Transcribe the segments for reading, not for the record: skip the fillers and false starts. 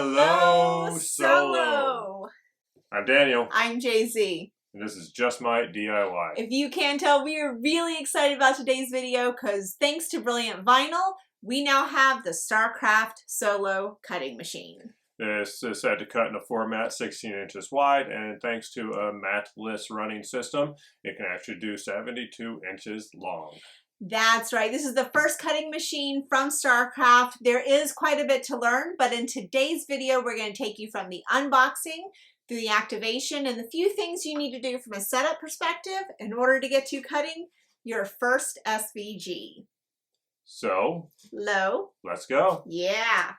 Hello, Solo. I'm Daniel. I'm Jay-Z. And this is Just My DIY. If you can't tell, we are really excited about today's video because thanks to Brilliant Vinyl, we now have the StarCraft SOLO cutting machine. This is set to cut in a format 16 inches wide, and thanks to a matless running system, it can actually do 72 inches long. That's right. This is the first cutting machine from StarCraft. There is quite a bit to learn, but in today's video, we're going to take you from the unboxing through the activation and the few things you need to do from a setup perspective in order to get to cutting your first SVG. So, let's go. Yeah.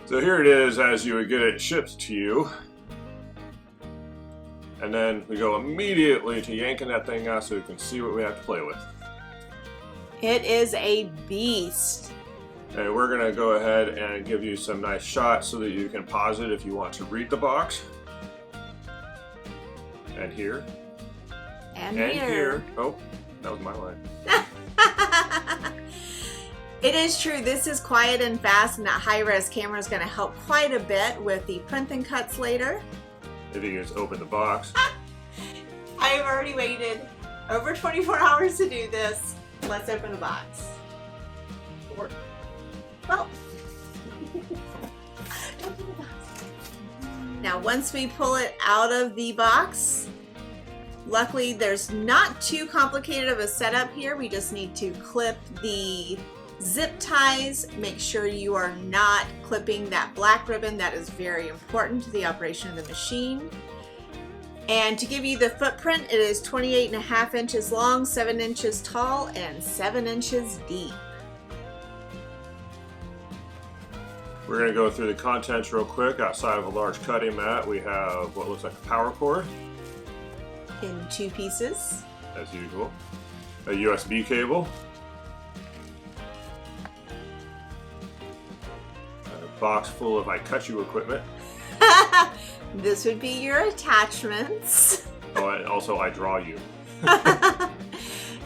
So here it is as you would get it shipped to you. And then we go immediately to yanking that thing out so you can see what we have to play with. It is a beast. And we're going to go ahead and give you some nice shots so that you can pause it if you want to read the box. And here. And here. Oh, that was my line. It is true, this is quiet and fast, and that high-res camera is going to help quite a bit with the print and cuts later. If you just open the box. I have already waited over 24 hours to do this. Let's open the box. Well, now once we pull it out of the box, luckily there's not too complicated of a setup here. We just need to clip the zip ties. Make sure you are not clipping that black ribbon. That is very important to the operation of the machine. And to give you the footprint, it is 28.5 inches long, 7 inches tall, and 7 inches deep. We're going to go through the contents real quick. Outside of a large cutting mat, we have what looks like a power cord. In 2 pieces. As usual. A USB cable. A box full of I Cut You equipment. This would be your attachments. Oh, and also I Draw You.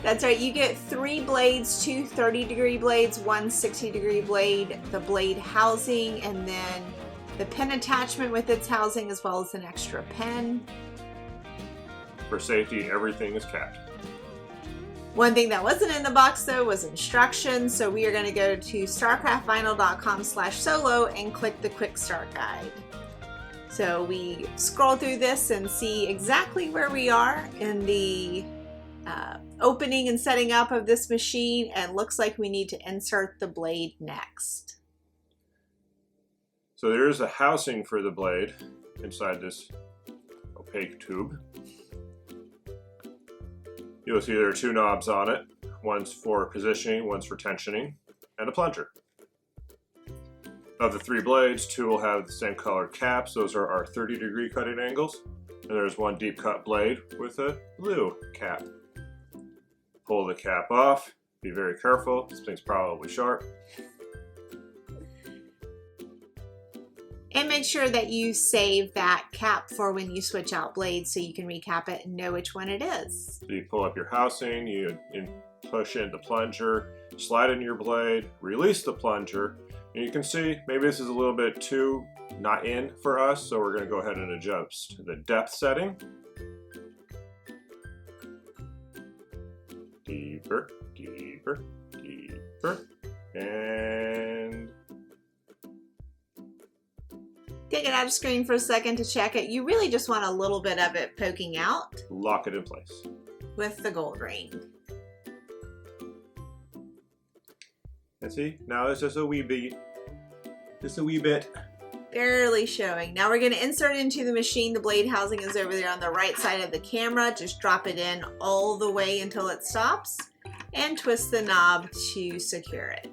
That's right, you get 3 blades, 2 30-degree blades, 1 60-degree blade, the blade housing, and then the pen attachment with its housing, as well as an extra pen. For safety, everything is capped. One thing that wasn't in the box though was instructions, so we are going to go to starcraftvinyl.com/solo and click the quick start guide. So we scroll through this and see exactly where we are in the opening and setting up of this machine, and looks like we need to insert the blade next. So there is a housing for the blade inside this opaque tube. You'll see there are 2 knobs on it. One's for positioning, one's for tensioning, and a plunger. Of the 3 blades, 2 will have the same colored caps. Those are our 30-degree cutting angles. And there's one deep cut blade with a blue cap. Pull the cap off. Be very careful. This thing's probably sharp. And make sure that you save that cap for when you switch out blades so you can recap it and know which one it is. So you pull up your housing, you push in the plunger, slide in your blade, release the plunger, and you can see maybe this is a little bit too not in for us, so we're going to go ahead and adjust the depth setting. Deeper, deeper, deeper, and take it out of screen for a second to check it. You really just want a little bit of it poking out. Lock it in place. With the gold ring. And see, now it's just a wee bit. Just a wee bit. Barely showing. Now we're going to insert it into the machine. The blade housing is over there on the right side of the camera. Just drop it in all the way until it stops and twist the knob to secure it.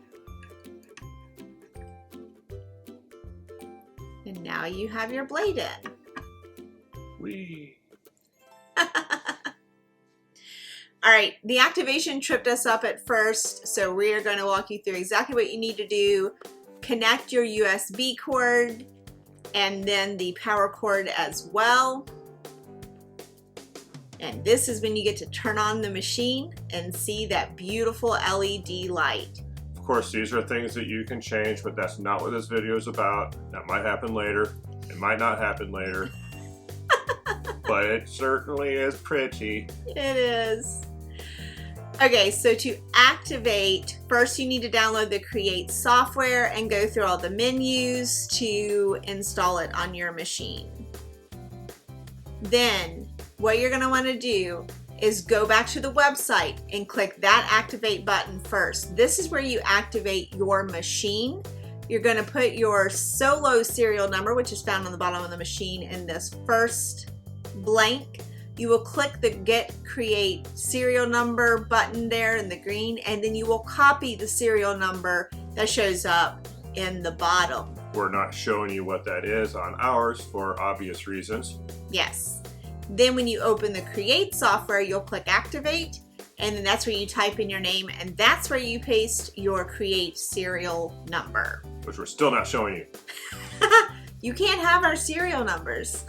And now you have your blade in. Whee! All right, the activation tripped us up at first, so we are going to walk you through exactly what you need to do. Connect your USB cord and then the power cord as well. And this is when you get to turn on the machine and see that beautiful LED light. Of course, these are things that you can change, but that's not what this video is about. That might happen later. It might not happen later. But it certainly is pretty. It is. Okay, so to activate, first you need to download the Create software and go through all the menus to install it on your machine. Then what you're going to want to do is go back to the website and click that activate button first. This is where you activate your machine. You're going to put your SOLO serial number, which is found on the bottom of the machine, in this first blank. You will click the Get Create Serial Number button there in the green, and then you will copy the serial number that shows up in the bottom. We're not showing you what that is on ours for obvious reasons. Yes. Then when you open the Create software, you'll click Activate, and then that's where you type in your name, and that's where you paste your Create serial number. Which we're still not showing you. You can't have our serial numbers.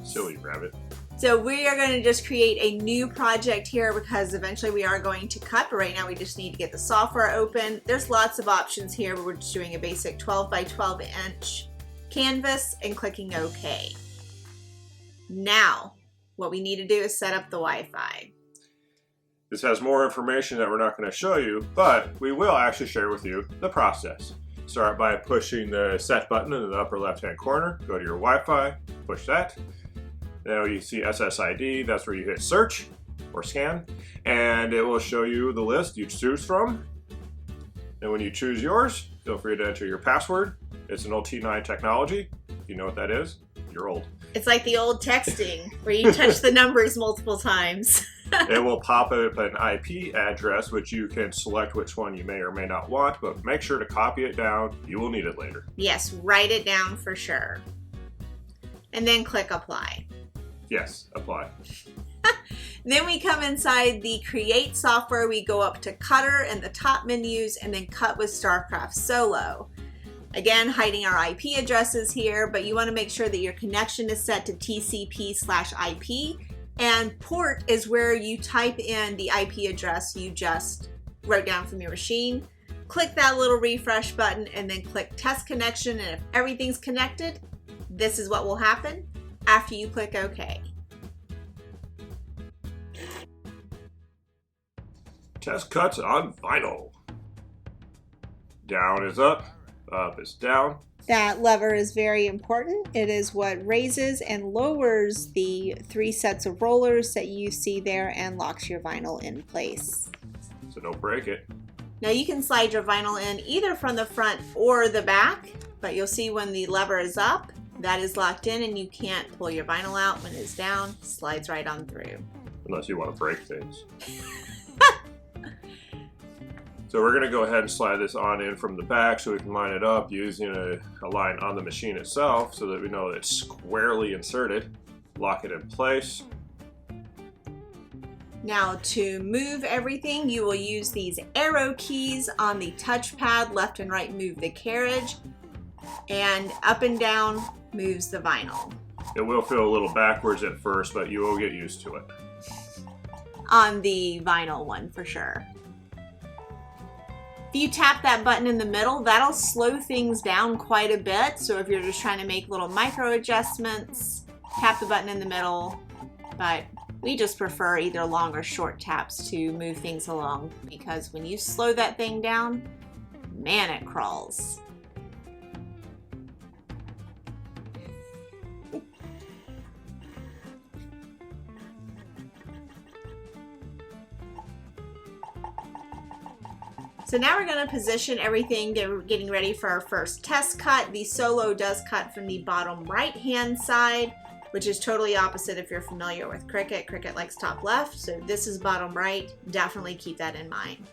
Silly rabbit. So we are going to just create a new project here because eventually we are going to cut, but right now we just need to get the software open. There's lots of options here, but we're just doing a basic 12 by 12 inch canvas and clicking OK. Now, what we need to do is set up the Wi-Fi. This has more information that we're not going to show you, but we will actually share with you the process. Start by pushing the set button in the upper left-hand corner. Go to your Wi-Fi, push that. Now you see SSID, that's where you hit search or scan, and it will show you the list you choose from. And when you choose yours, feel free to enter your password. It's an old T9 technology. You know what that is? You're old. It's like the old texting where you touch the numbers multiple times. It will pop up an IP address, which you can select which one you may or may not want, but make sure to copy it down. You will need it later. Yes, write it down for sure. And then click apply. Yes, apply. Then we come inside the Create software. We go up to Cutter in the top menus and then Cut with StarCraft SOLO. Again, hiding our IP addresses here, but you want to make sure that your connection is set to TCP/IP, and port is where you type in the IP address you just wrote down from your machine. Click that little refresh button and then click Test Connection, and if everything's connected, this is what will happen after you click OK. Test cuts on vinyl. Down is up is down. That lever is very important. It is what raises and lowers the 3 sets of rollers that you see there and locks your vinyl in place. So don't break it. Now you can slide your vinyl in either from the front or the back, but you'll see when the lever is up, that is locked in and you can't pull your vinyl out. When it's down, slides right on through. Unless you want to break things. So we're going to go ahead and slide this on in from the back so we can line it up using a line on the machine itself so that we know that it's squarely inserted. Lock it in place. Now to move everything, you will use these arrow keys on the touchpad. Left and right move the carriage, and up and down moves the vinyl. It will feel a little backwards at first, but you will get used to it. On the vinyl one for sure. If you tap that button in the middle, that'll slow things down quite a bit. So if you're just trying to make little micro adjustments, tap the button in the middle. But we just prefer either long or short taps to move things along, because when you slow that thing down, man, it crawls. So now we're going to position everything, getting ready for our first test cut. The Solo does cut from the bottom right-hand side, which is totally opposite if you're familiar with Cricut. Cricut likes top left, so this is bottom right. Definitely keep that in mind.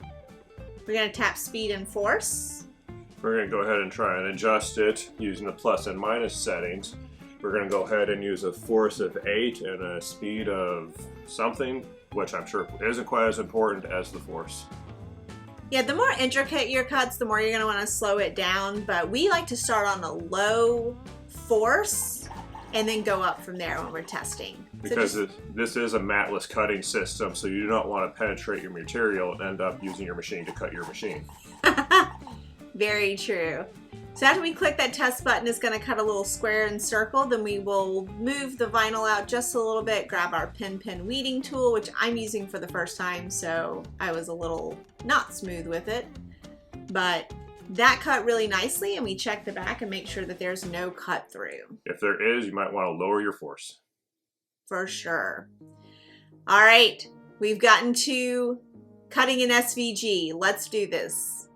We're going to tap speed and force. We're going to go ahead and try and adjust it using the plus and minus settings. We're going to go ahead and use a force of 8 and a speed of something, which I'm sure isn't quite as important as the force. Yeah, the more intricate your cuts, the more you're going to want to slow it down, but we like to start on a low force and then go up from there when we're testing. Because this is a matless cutting system, so you do not want to penetrate your material and end up using your machine to cut your machine. Very true. So after we click that test button, it's going to cut a little square and circle. Then we will move the vinyl out just a little bit, grab our pin weeding tool, which I'm using for the first time, so I was a little not smooth with it. But that cut really nicely, and we check the back and make sure that there's no cut through. If there is, you might want to lower your force. For sure. All right, we've gotten to cutting an SVG. Let's do this.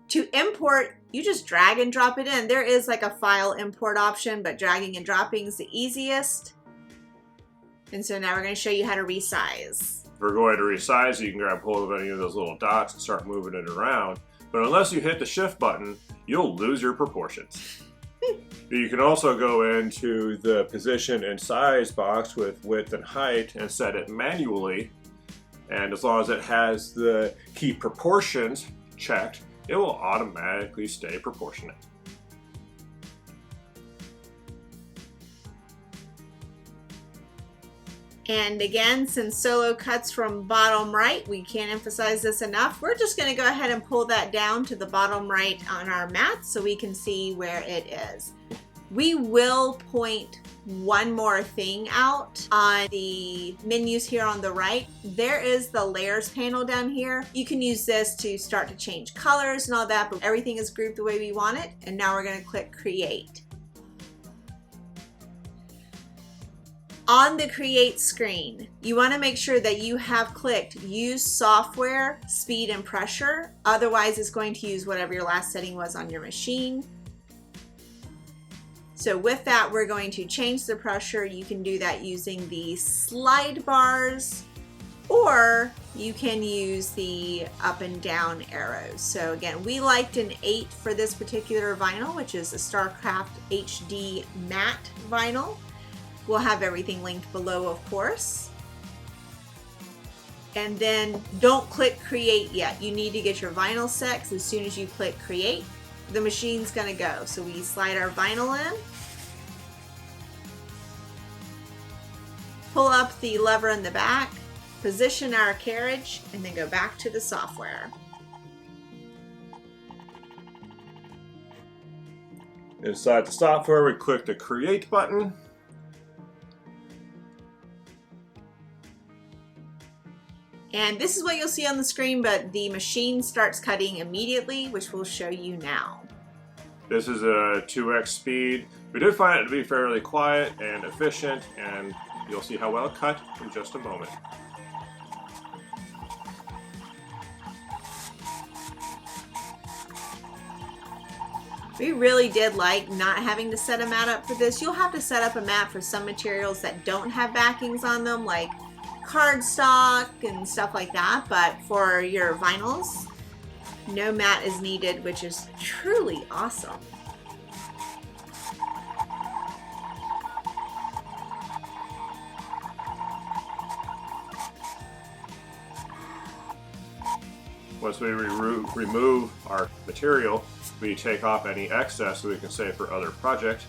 To import, you just drag and drop it in. There is like a file import option, but dragging and dropping is the easiest. And so now we're going to show you how to resize. If we're going to resize, you can grab hold of any of those little dots and start moving it around. But unless you hit the shift button, you'll lose your proportions. You can also go into the position and size box with width and height and set it manually. And as long as it has the key proportions checked, it will automatically stay proportionate. And again, since Solo cuts from bottom right, we can't emphasize this enough. We're just going to go ahead and pull that down to the bottom right on our mat so we can see where it is. We will point one more thing out on the menus here on the right. There is the layers panel down here. You can use this to start to change colors and all that, but everything is grouped the way we want it. And now we're going to click Create. On the Create screen, you want to make sure that you have clicked Use Software, Speed and Pressure. Otherwise, it's going to use whatever your last setting was on your machine. So with that, we're going to change the pressure. You can do that using the slide bars, or you can use the up and down arrows. So again, we liked an 8 for this particular vinyl, which is a StarCraft HD matte vinyl. We'll have everything linked below, of course. And then don't click Create yet. You need to get your vinyl set, because as soon as you click Create, the machine's gonna go. So we slide our vinyl in, pull up the lever in the back, position our carriage, and then go back to the software. Inside the software, we click the Create button. And this is what you'll see on the screen, but the machine starts cutting immediately, which we'll show you now. This is a 2x speed. We did find it to be fairly quiet and efficient, and you'll see how well it cut in just a moment. We really did like not having to set a mat up for this. You'll have to set up a mat for some materials that don't have backings on them, like cardstock and stuff like that, but for your vinyls, no mat is needed, which is truly awesome. Once we remove our material, we take off any excess so we can save for other projects.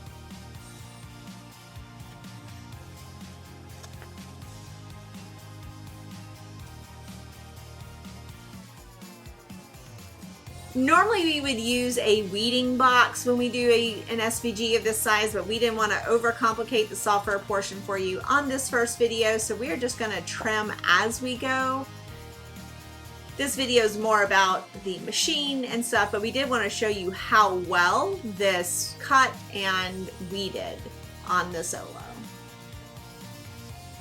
Normally we would use a weeding box when we do an SVG of this size, but we didn't want to overcomplicate the software portion for you on this first video, so we are just going to trim as we go. This video is more about the machine and stuff, but we did want to show you how well this cut and weeded on the Solo.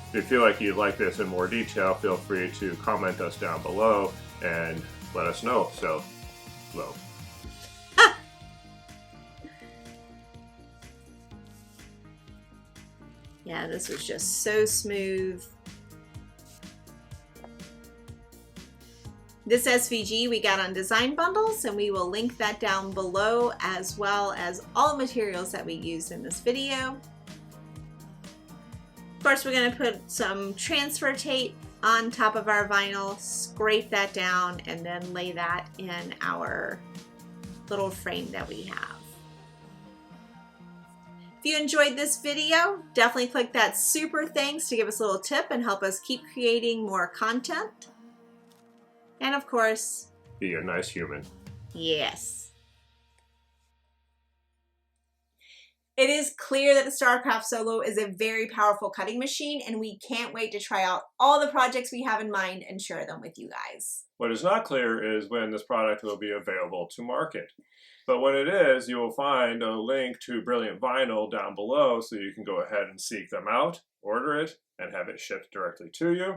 If you feel like you'd like this in more detail, feel free to comment us down below and let us know. So, low. Yeah, this was just so smooth. This SVG we got on Design Bundles, and we will link that down below, as well as all materials that we used in this video. Of course, we're going to put some transfer tape on top of our vinyl, scrape that down, and then lay that in our little frame that we have. If you enjoyed this video, definitely click that super thanks to give us a little tip and help us keep creating more content. And of course, be a nice human. Yes. It is clear that the StarCraft Solo is a very powerful cutting machine, and we can't wait to try out all the projects we have in mind and share them with you guys. What is not clear is when this product will be available to market. But when it is, you will find a link to Brilliant Vinyl down below so you can go ahead and seek them out, order it, and have it shipped directly to you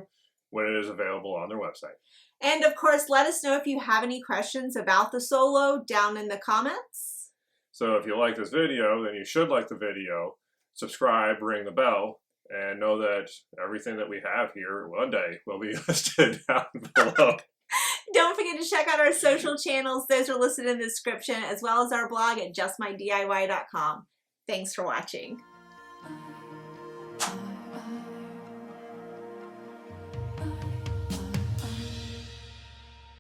when it is available on their website. And of course, let us know if you have any questions about the Solo down in the comments. So if you like this video, then you should like the video, subscribe, ring the bell, and know that everything that we have here one day will be listed down below. Don't forget to check out our social channels. Those are listed in the description, as well as our blog at justmydiy.com. Thanks for watching.